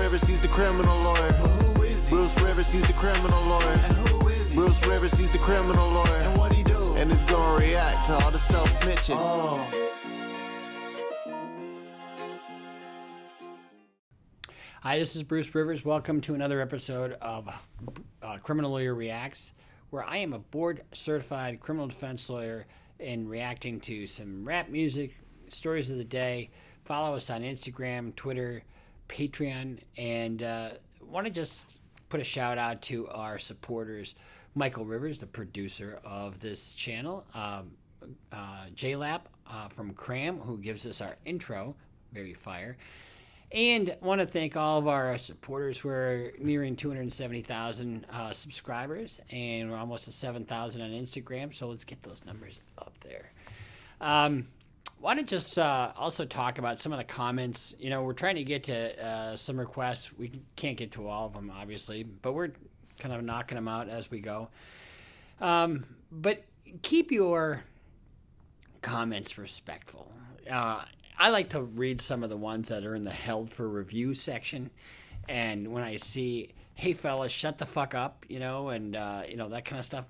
Rivers, he's the criminal lawyer. Who is he? Bruce Rivers, he's the criminal lawyer. And who is he? Bruce Rivers, he's the criminal lawyer. And what he do? And it's gonna react to all the self-snitching. Hi, this is Bruce Rivers. Welcome to another episode of Criminal Lawyer Reacts, where I am a board-certified criminal defense lawyer and reacting to some rap music, stories of the day. Follow us on Instagram, Twitter, Patreon, and want to just put a shout-out to our supporters, Michael Rivers, the producer of this channel, Jaylap from CRAM, who gives us our intro, very fire. And want to thank all of our supporters. We're nearing 270,000 subscribers, and we're almost at 7,000 on Instagram, so let's get those numbers up there. Want to just also talk about some of the comments. You know, we're trying to get to some requests. We can't get to all of them, obviously, but we're kind of knocking them out as we go. But keep your comments respectful. I like to read some of the ones that are in the held for review section. And when I see, hey, fellas, shut the fuck up, and, that kind of stuff,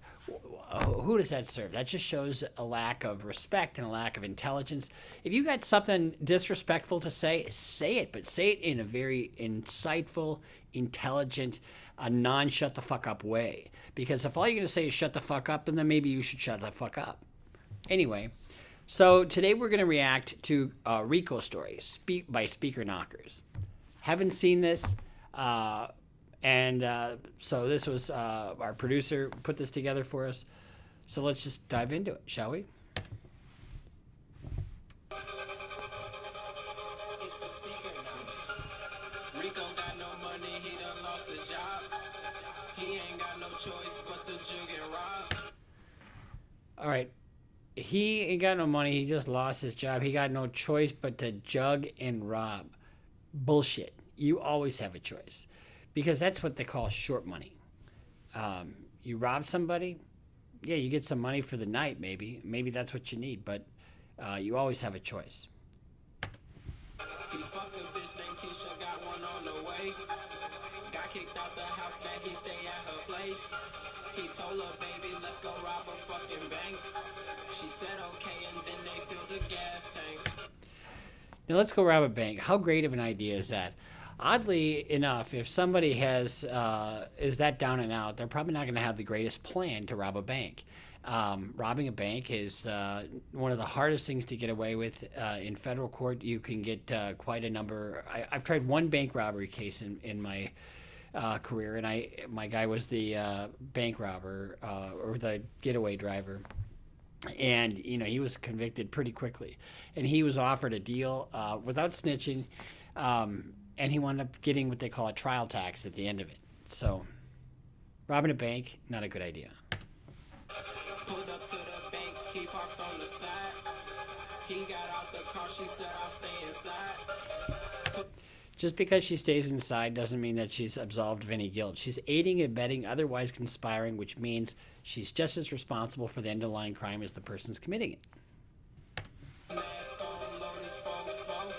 who does that serve? That just shows a lack of respect and a lack of intelligence. If you got something disrespectful to say it, but say it in a very insightful, intelligent, non-shut the fuck up way. Because if all you're going to say is shut the fuck up, then maybe you should shut the fuck up. Anyway. So today we're going to react to Rico story by Speaker Knockerz. Haven't seen this, so this was our producer put this together for us. So let's just dive into it, shall we? It's the Speaker Knockerz. Rico got no money, he done lost his job. He ain't got no choice but to jug and rob. All right. He ain't got no money. He just lost his job. He got no choice but to jug and rob. Bullshit. You always have a choice. Because that's what they call short money. You rob somebody, yeah, you get some money for the night, maybe. Maybe that's what you need, but you always have a choice. He fucked a bitch named Tisha, got one on the way. Got kicked out the house, that he stay at her place. He told her, baby, let's go rob a fucking bank. She said okay, and then they filled the gas tank. Now let's go rob a bank. How great of an idea is that? Oddly enough, if somebody is that down and out, they're probably not going to have the greatest plan to rob a bank. Robbing a bank is one of the hardest things to get away with. In federal court, you can get quite a number. I've tried one bank robbery case in my career, and my guy was the bank robber or the getaway driver. And, he was convicted pretty quickly. And he was offered a deal without snitching, and he wound up getting what they call a trial tax at the end of it. So, robbing a bank, not a good idea. Pulled up to the bank, he parked on the side. He got out the car, she said, I'll stay inside. Just because she stays inside doesn't mean that she's absolved of any guilt. She's aiding and abetting, otherwise conspiring, which means she's just as responsible for the underlying crime as the person's committing it. Mask on, load his fofo.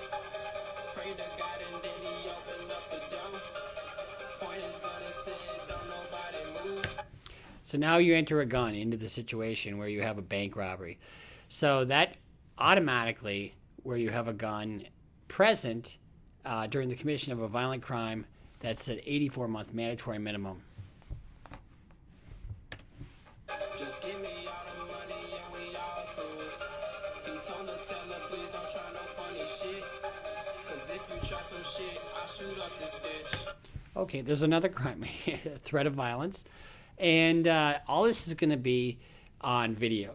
Pray to God and then he opened up the door. Point his gun and said, don't nobody move. So now you enter a gun into the situation where you have a bank robbery. So that automatically, where you have a gun present during the commission of a violent crime, that's an 84-month mandatory minimum. Just give me all the money and we all cool. He told her, tell her, please don't try no funny shit. Cause if you try some shit, I'll shoot up this bitch. Okay, there's another crime, threat of violence. And all this is going to be on video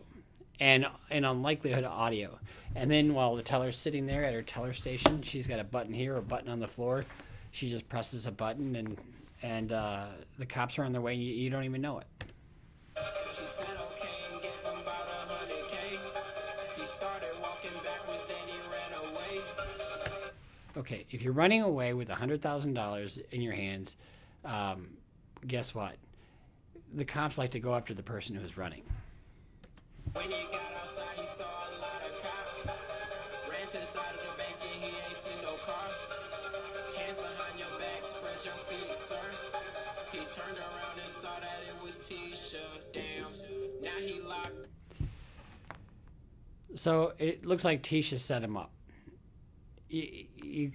and on likelihood audio. And then while the teller's sitting there at her teller station, she's got a button here, a button on the floor. She just presses a button, and the cops are on their way, and you don't even know it. She said okay and gave him about $100K. He started walking backwards, then he ran away. Okay, if you're running away with $100,000 in your hands, guess what? The cops like to go after the person who's running. When he got outside, he saw a lot of cops. Ran to the side of the bank and he ain't seen no car. Hands behind your back, turned around and saw that it was Tisha. Damn, now he locked. So it looks like Tisha set him up. You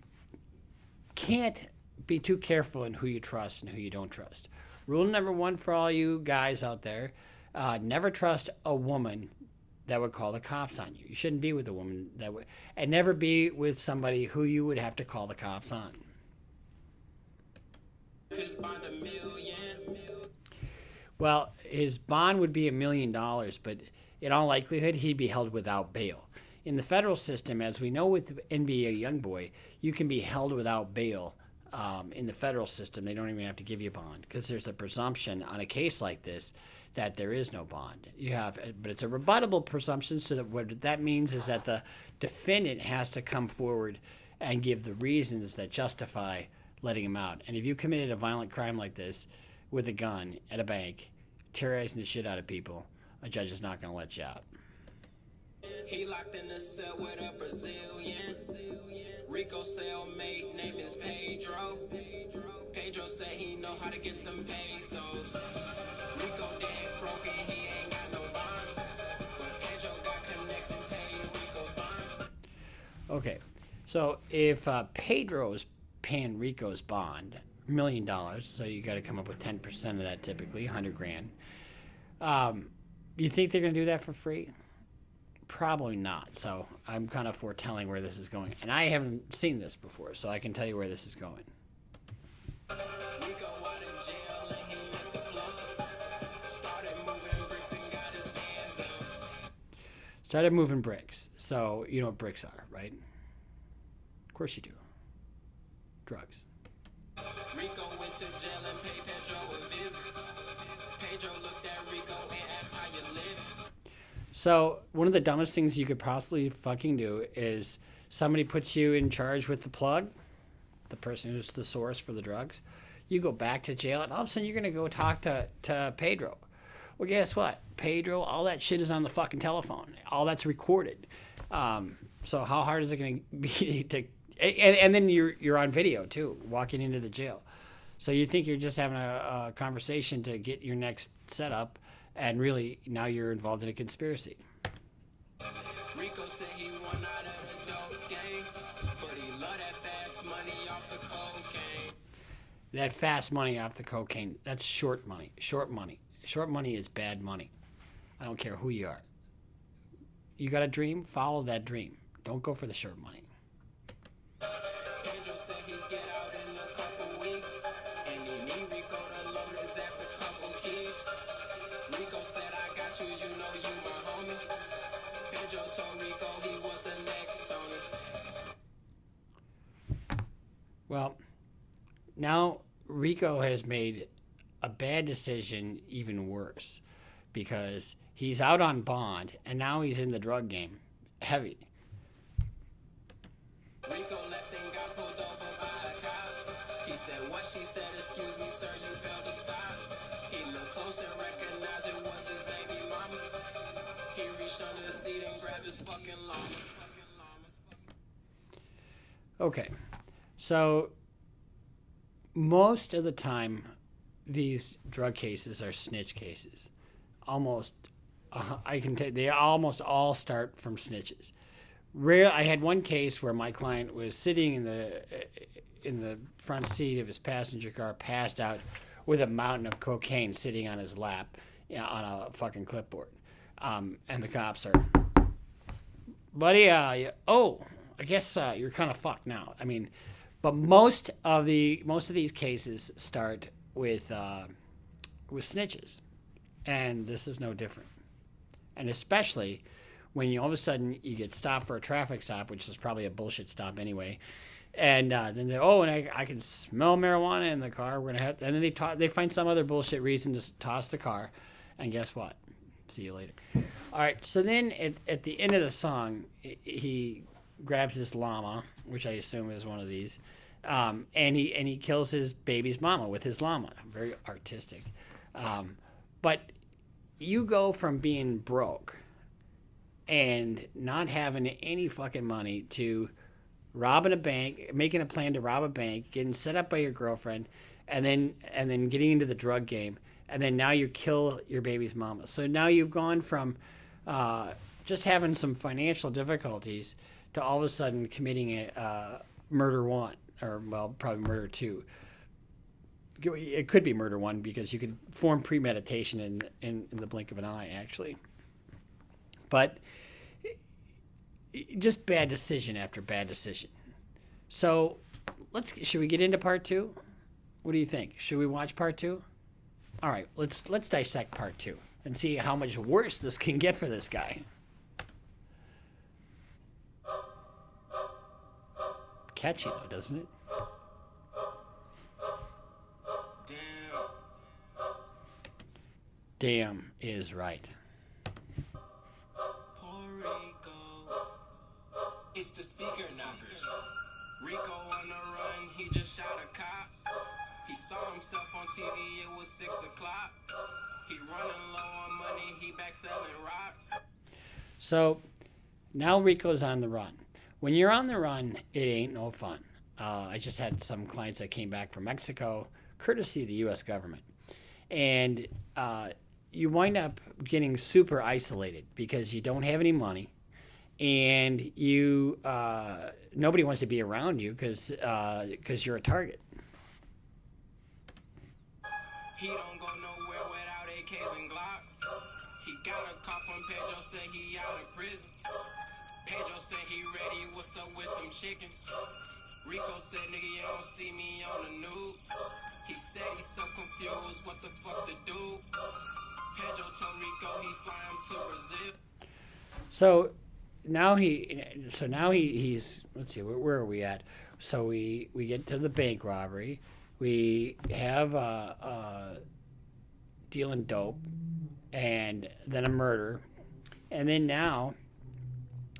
can't be too careful in who you trust and who you don't trust. Rule number one for all you guys out there, never trust a woman that would call the cops on you. You shouldn't be with a woman that would, and never be with somebody who you would have to call the cops on. His bond $1 million. Well, his bond would be $1 million, but in all likelihood, he'd be held without bail. In the federal system, as we know with NBA Youngboy, you can be held without bail. In the federal system, they don't even have to give you a bond because there's a presumption on a case like this that there is no bond. But it's a rebuttable presumption, so that what that means is that the defendant has to come forward and give the reasons that justify letting him out. And if you committed a violent crime like this with a gun at a bank, terrorizing the shit out of people, a judge is not going to let you out. He locked in the cell with a Brazilian. Rico cellmate, name is Pedro. Pedro said he know how to get them pesos. Rico dead broke and he ain't got no bond. But Pedro got connects and paid Rico's bond. Okay, so if Pedro's paying Rico's bond, $1 million, so you got to come up with 10% of that typically, $100,000. You think they're going to do that for free? Probably not. So I'm kind of foretelling where this is going. And I haven't seen this before, so I can tell you where this is going. Rico out of jail and he met the plug. Started moving bricks and got his hands up. Started moving bricks. So you know what bricks are, right? Of course you do. Drugs. Rico went to jail and paid Pedro a visit. Pedro looked at Rico and asked how you live. So one of the dumbest things you could possibly fucking do is somebody puts you in charge with the plug, the person who's the source for the drugs. You go back to jail, and all of a sudden you're going to go talk to Pedro. Well, guess what? Pedro, all that shit is on the fucking telephone. All that's recorded. So how hard is it going to be to... And then you're on video, too, walking into the jail. So you think you're just having a conversation to get your next setup, and really, now you're involved in a conspiracy. Rico said he won out of the dope game, but he loved that fast money off the cocaine. That fast money off the cocaine, that's short money. Short money. Short money is bad money. I don't care who you are. You got a dream? Follow that dream. Don't go for the short money. Pedro said he'd get out in a couple weeks, and he need Rico to loan his ass a couple keys. Rico said, I got you, you know you my homie. Pedro told Rico he was the next Tony. Well, now Rico has made a bad decision even worse because he's out on bond and now he's in the drug game. Heavy. Rico left and got pulled over by a cop. He said, what she said, excuse me, sir, you failed to stop. He looked close and recognized it was his baby mama. He reached under the seat and grabbed his fucking llama. Okay, so most of the time, these drug cases are snitch cases. They almost all start from snitches. I had one case where my client was sitting in the front seat of his passenger car, passed out with a mountain of cocaine sitting on his lap, on a fucking clipboard, and the cops are, buddy, I guess you're kind of fucked now. I mean, but most of these cases start with snitches, and this is no different. And especially when all of a sudden you get stopped for a traffic stop, which is probably a bullshit stop anyway, and then I can smell marijuana in the car. We're gonna have, and then they find some other bullshit reason to toss the car, and guess what? See you later. All right. So then at the end of the song, he grabs this llama, which I assume is one of these, and he kills his baby's mama with his llama. Very artistic. But you go from being broke and not having any fucking money to robbing a bank, making a plan to rob a bank, getting set up by your girlfriend, and then getting into the drug game, and then now you kill your baby's mama. So now you've gone from just having some financial difficulties to all of a sudden committing a murder one, or well, probably murder two. It could be murder one because you could form premeditation in the blink of an eye, actually. But just bad decision after bad decision. So should we get into part two? What do you think? Should we watch part two? All right, let's dissect part two and see how much worse this can get for this guy. Catchy though, doesn't it? Damn is right. It's the speaker Knockerz. Rico on the run, he just shot a cop. He saw himself on TV, it was 6 o'clock. He running low on money, he back selling rocks. So now Rico's on the run. When you're on the run, it ain't no fun. I just had some clients that came back from Mexico, courtesy of the U.S. government. And you wind up getting super isolated because you don't have any money. And you nobody wants to be around you because you're a target. He don't go nowhere without AKs and Glocks. He got a call from Pedro, said he out of prison. Pedro said he ready, what's up with them chickens? Rico said, nigga, you don't see me on the news. He said he's so confused, what the fuck to do? Pedro told Rico he fly him to Brazil. So now he's let's see, where are we at? So we get to the bank robbery. We have dealing dope, and then a murder, and then now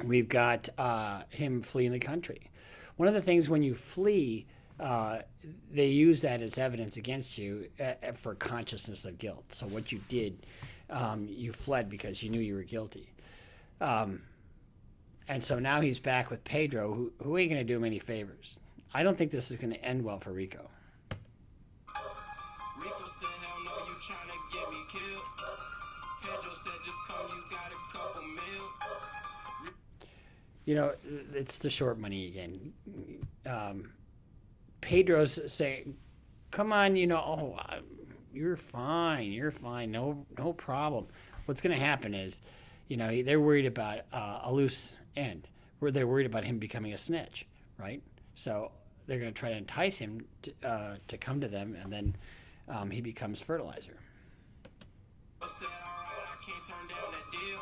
we've got him fleeing the country. One of the things when you flee, they use that as evidence against you for consciousness of guilt. So what you did, you fled because you knew you were guilty. And so now he's back with Pedro, who ain't going to do him any favors. I don't think this is going to end well for Rico. Rico said, hell no, you trying to get me killed. Pedro said, just come, you got a couple mil. You know, it's the short money again. Pedro's saying, come on, you're fine, no problem. What's going to happen is, they're worried about a loose end, where they're worried about him becoming a snitch, right? So they're going to try to entice him to come to them, and then he becomes fertilizer. Said, all right, I can't turn down that deal.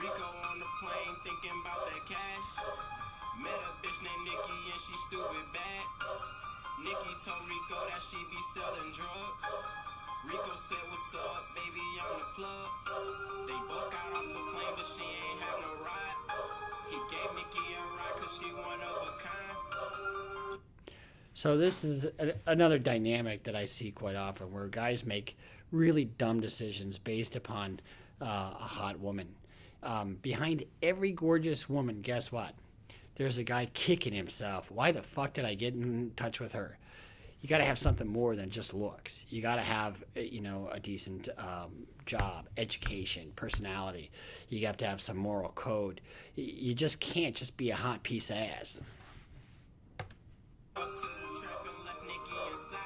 Rico on the plane thinking about that cash. Met a bitch named Nikki and she stupid bad. Nikki told Rico that she be selling drugs. Rico said, what's up, baby, I'm the plug. They both got off the plane, but she ain't have no ride. He gave Nikki a ride cause she one of a kind. So this is another dynamic that I see quite often, where guys make really dumb decisions based upon a hot woman. Behind every gorgeous woman, guess what? There's a guy kicking himself. Why the fuck did I get in touch with her? You got to have something more than just looks. You got to have, a decent job, education, personality. You have to have some moral code. You just can't just be a hot piece of ass. Up to the trap and left Nikki inside.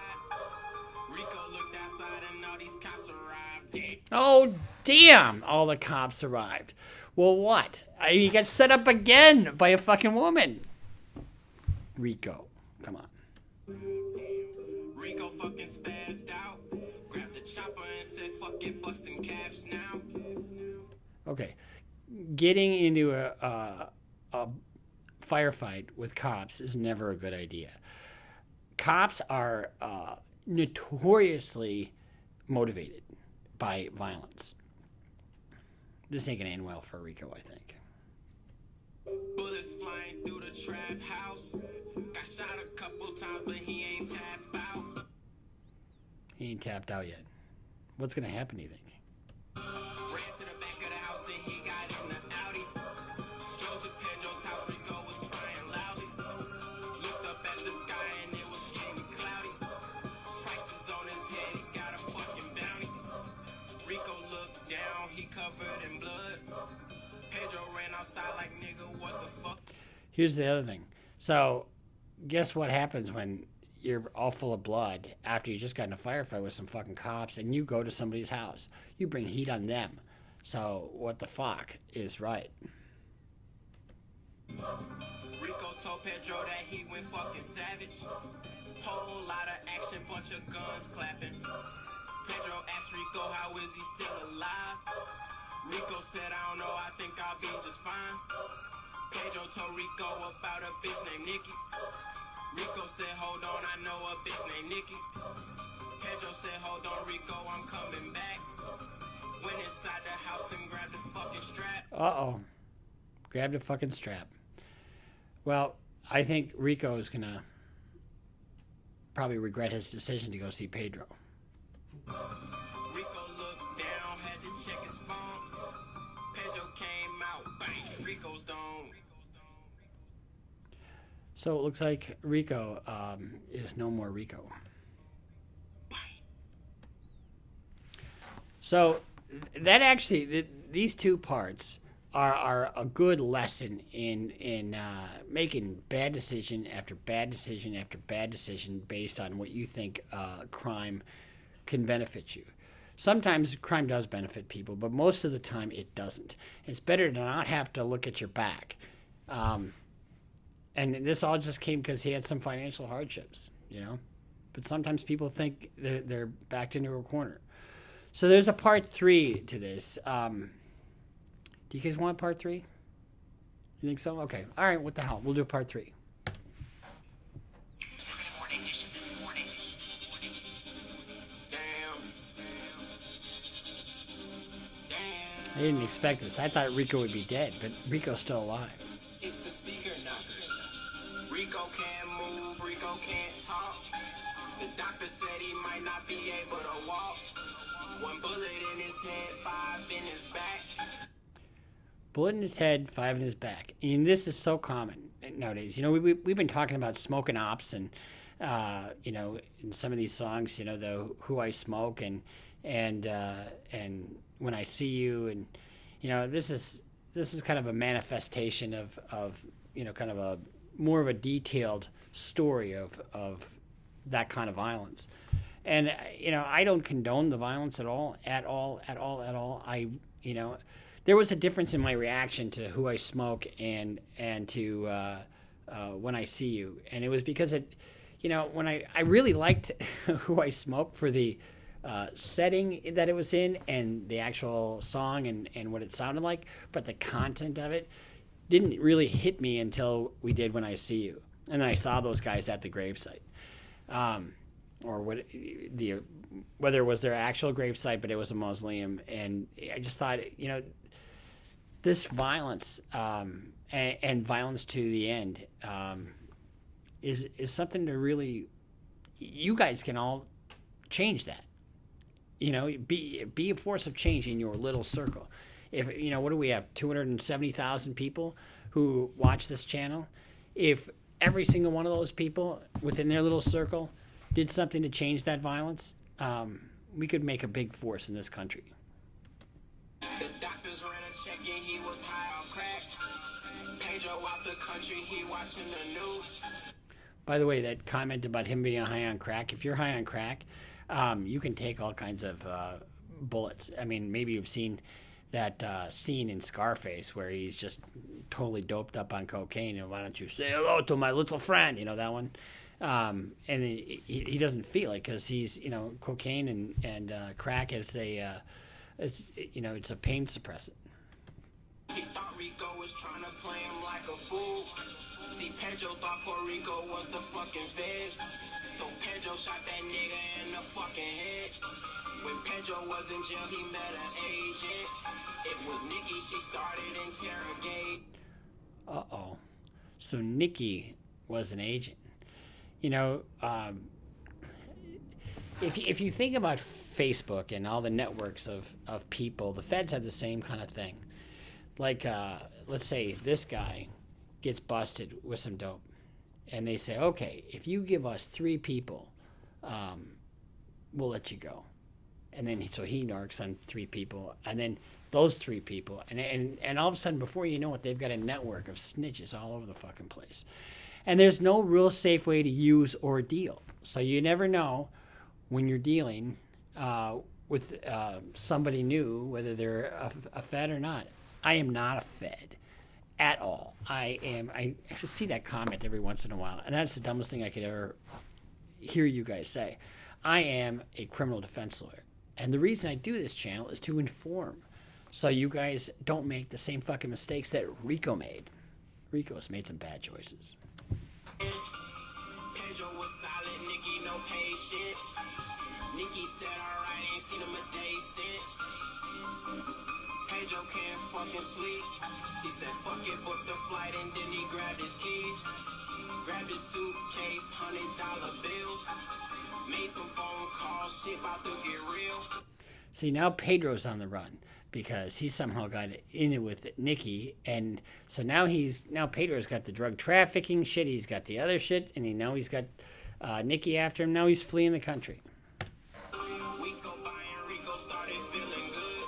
Rico looked outside and all these cops arrived. Oh, damn! All the cops arrived. Well, what? You got set up again by a fucking woman. Rico, come on. Rico fucking spazzed out. Grabbed the chopper and said, fuck it, busting cabs now. Okay. Getting into a firefight with cops is never a good idea. Cops are notoriously motivated by violence. This ain't gonna end well for Rico, I think. Bullets flying through the trap house. Got shot a couple times, but he ain't tapped out. He ain't tapped out yet. What's gonna happen, do you think? Ran to the back of the house and he got in the Audi. Drove to Pedro's house, Rico was crying loudly. Looked up at the sky and it was getting cloudy. Here's the other thing. So, guess what happens when you're all full of blood after you just got in a firefight with some fucking cops and you go to somebody's house? You bring heat on them. So, what the fuck is right? Rico told Pedro that he went fucking savage. Whole lot of action, bunch of guns clapping. Pedro asked Rico how is he still alive. Rico said, I don't know, I think I'll be just fine. Pedro told Rico about a bitch named Nikki. Rico said, hold on, I know a bitch named Nikki. Pedro said, hold on, Rico, I'm coming back. Went inside the house and grabbed the fucking strap. Uh-oh. Grabbed a fucking strap. Well, I think Rico is going to probably regret his decision to go see Pedro. Rico looked down, had to check his phone. Pedro came out, bang, Rico's dome. So it looks like Rico is no more Rico. So that actually, these two parts are a good lesson in making bad decision after bad decision after bad decision based on what you think crime can benefit you. Sometimes crime does benefit people, but most of the time it doesn't. It's better to not have to look at your back. And this all just came because he had some financial hardships, you know. But sometimes people think they're backed into a corner. So there's a part 3 to this. Do you guys want part 3? You think so? Okay. All right. What the hell? We'll do part 3. I didn't expect this. I thought Rico would be dead, but Rico's still alive. It's the speaker Knockerz. Rico can't move, Rico can't talk. The doctor said he might not be able to walk. 1 bullet in his head, 5 in his back. Bullet in his head, 5 in his back. And this is so common nowadays. You know, we've been talking about smoking ops and, you know, in some of these songs, you know, the Who I Smoke and When I See You. And, you know, this is kind of a manifestation of you know, kind of a more of a detailed story of that kind of violence. And, you know, I don't condone the violence at all. I, you know, there was a difference in my reaction to Who I Smoke and to When I See You. And it was because it, you know, when I really liked Who I Smoke for the setting that it was in and the actual song and what it sounded like, but the content of it didn't really hit me until we did When I See You. And I saw those guys at the gravesite. Or whether it was their actual gravesite, but it was a mausoleum. And I just thought, you know, this violence and violence to the end is something to really, you guys can all change that. You know, be a force of change in your little circle. If, you know, what do we have, 270,000 people who watch this channel? If every single one of those people within their little circle did something to change that violence, we could make a big force in this country. The doctors ran a check and he was high on crack. Pedro out the country, he watching the news. By the way, that comment about him being high on crack, if you're high on crack, you can take all kinds of bullets. I mean, maybe you've seen that scene in Scarface where he's just totally doped up on cocaine, and why don't you say hello to my little friend, you know, that one. And he doesn't feel it because he's, you know, cocaine and crack is it's, you know, it's a pain suppressant. He thought Rico was trying to play him like a fool. See, Pedro thought Puerto Rico was the fucking feds. So Pedro shot that nigga in the fucking head. When Pedro was in jail, he met an agent. It was Nikki, she started interrogate. Uh-oh. So Nikki was an agent. You know, if you think about Facebook and all the networks of people, the feds have the same kind of thing. Like, let's say this guy gets busted with some dope. And they say, okay, if you give us 3 people, we'll let you go. And then so he narcs on 3 people. And then those three people, and all of a sudden, before you know it, they've got a network of snitches all over the fucking place. And there's no real safe way to use or deal. So you never know when you're dealing with somebody new, whether they're a Fed or not. I am not a Fed at all. I actually see that comment every once in a while, and that's the dumbest thing I could ever hear you guys say. I am a criminal defense lawyer. And the reason I do this channel is to inform, so you guys don't make the same fucking mistakes that Rico made. Rico's made some bad choices. Pedro was solid, Nicky no patience. Nicky said alright, ain't seen him a day since. Pedro can't fucking sleep. He said fuck it, booked the flight and then he grabbed his keys. Grabbed his suitcase, $100 bills. Made some phone calls, shit about to get real. See, now Pedro's on the run because he somehow got in it with Nicky, and so now Pedro's got the drug trafficking shit, he's got the other shit, and now he's got Nicky after him. Now he's fleeing the country. Weeks go by and Rico started feeling good.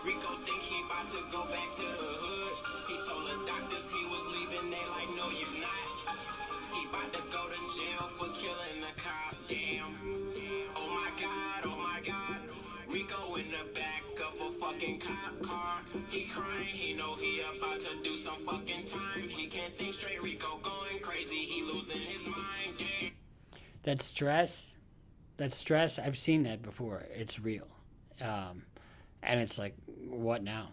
Rico think he about to go back to the hood. He told the doctors he was leaving, they like, no you're not. He about to go to jail for killing a cop. Damn. Oh my God. Rico in the back of a fucking cop car. He crying, he know he about to do some fucking time. He can't think straight, Rico going crazy. He losing his mind. Damn. That's stress. I've seen that before. It's real. And it's like, what now?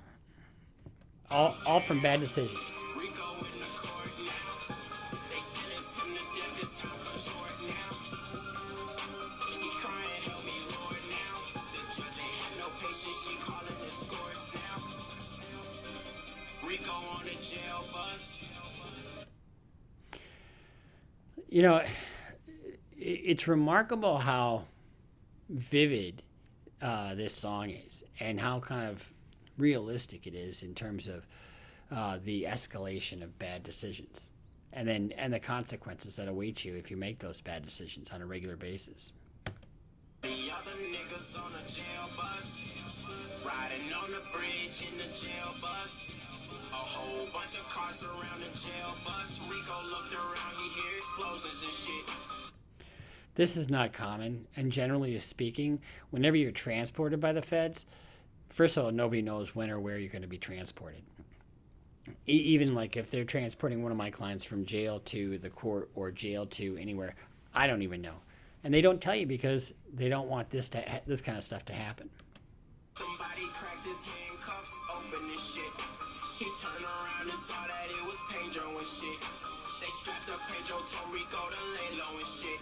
All from bad decisions. Rico in the court now. They sentenced him to death, his time for short now. He crying, help me, Lord, now. The judge ain't had no patience, she calling the scores now. Rico on the jail bus. You know, it's remarkable how vivid this song is, and how kind of realistic it is in terms of the escalation of bad decisions, and the consequences that await you if you make those bad decisions on a regular basis. The other niggas on a jail bus, riding on the bridge in the jail bus. A whole bunch of cars around the jail bus. Rico looked around, he hear explosions and shit. This is not common, and generally speaking, whenever you're transported by the feds, first of all, nobody knows when or where you're going to be transported. Even like if they're transporting one of my clients from jail to the court or jail to anywhere, I don't even know. And they don't tell you because they don't want this kind of stuff to happen. Somebody cracked his handcuffs, opened his shit. He turned around and saw that it was Pedro and shit. They strapped up Pedro, told Rico to lay low and shit.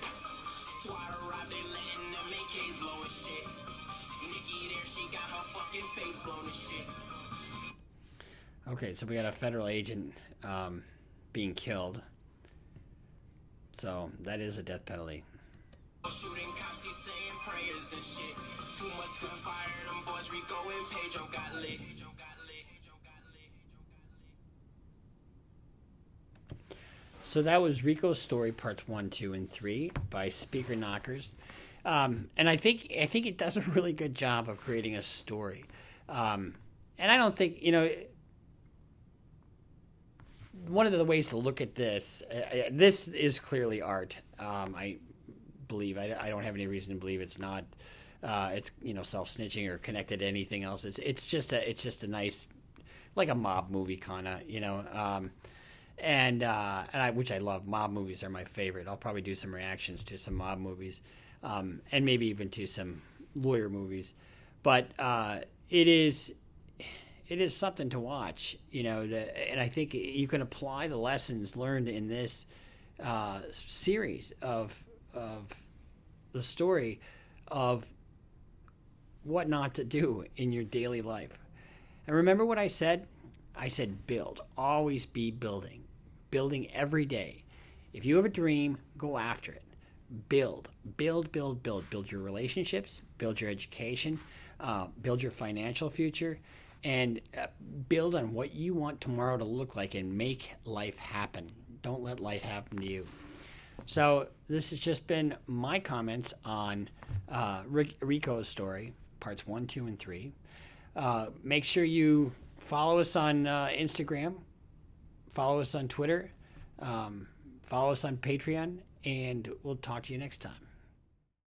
SWAT arrived, they letting them AKs blow and shit. Nikki there, she got her fucking face blown and shit. Okay, so we got a federal agent being killed. So that is a death penalty. Shooting cops, he's saying prayers and shit. Too much gunfire, them boys Rico and Pedro got lit. So that was Rico's Story, parts 1, 2, and 3 by Speaker Knockerz. And I think it does a really good job of creating a story. And I don't think, one of the ways to look at this, this is clearly art. I believe. I don't have any reason to believe it's not. It's self-snitching or connected to anything else. It's just a nice, like a mob movie kind of, which I love. Mob movies are my favorite. I'll probably do some reactions to some mob movies, and maybe even to some lawyer movies. But it is something to watch, and I think you can apply the lessons learned in this series of the story of what not to do in your daily life. And remember what I said? I said build. Always be building. Building every day. If you have a dream, go after it. Build. Build your relationships, build your education, build your financial future, and build on what you want tomorrow to look like and make life happen. Don't let life happen to you. So this has just been my comments on Rico's Story, parts 1, 2, and 3. Make sure you follow us on Instagram, follow us on Twitter, follow us on Patreon, and we'll talk to you next time.